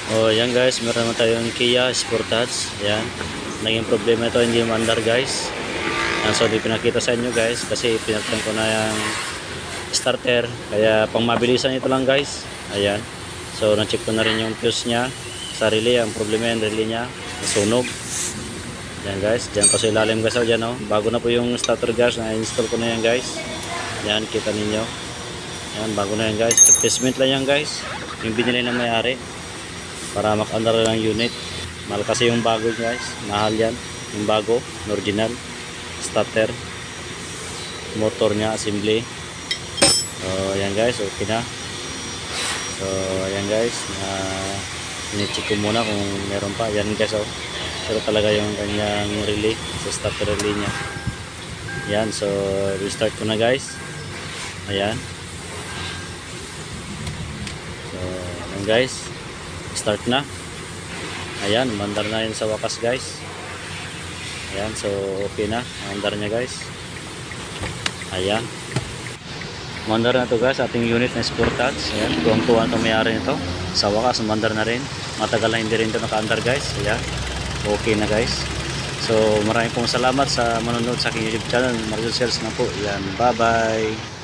Oh, yan guys, meron naman tayong Kia Sportage. Yan. Naging problema ito, hindi maandar guys. Yan, so di pinakita sa inyo guys kasi pinakita ko na yung starter. Kaya pang mabilisan ito lang guys. Ayan. So na-check ko na rin yung fuse niya sa relay. Ang problema yung relay niya, nasunog. Yan guys, dyan ko sa ilalim guys. Dyan, oh. Bago na po yung starter gas, na-install ko na yan guys. Yan, kita ninyo. Yan, bago na yan guys. Replacement lang yan guys. Yung binili ng may-ari para makandar lang unit. Mahal kasi yung bago guys, mahal yan yung bago, original starter, motor nya assembly. So ayan guys, okay na. So ayan guys, ini-check ko muna kung meron pa. Ayan guys, oh, pero talaga yung kanyang relay sa starter relay nya. Ayan, so restart ko na guys. Ayan, so ayan guys, start na. Ayan, mandar na yun sa wakas guys. Ayan, so okay na mandar nya guys. Ayan, mandar na to guys ating unit na Sportage. Ayan, tuwang-tuwa itong mayari nito. Sa wakas mandar na rin. Matagal na hindi rin ito naka-andar guys. Ayan, okay na guys. So maraming pong salamat sa manonood sa aking YouTube channel, Marjo Sales na po. Ayan, bye bye.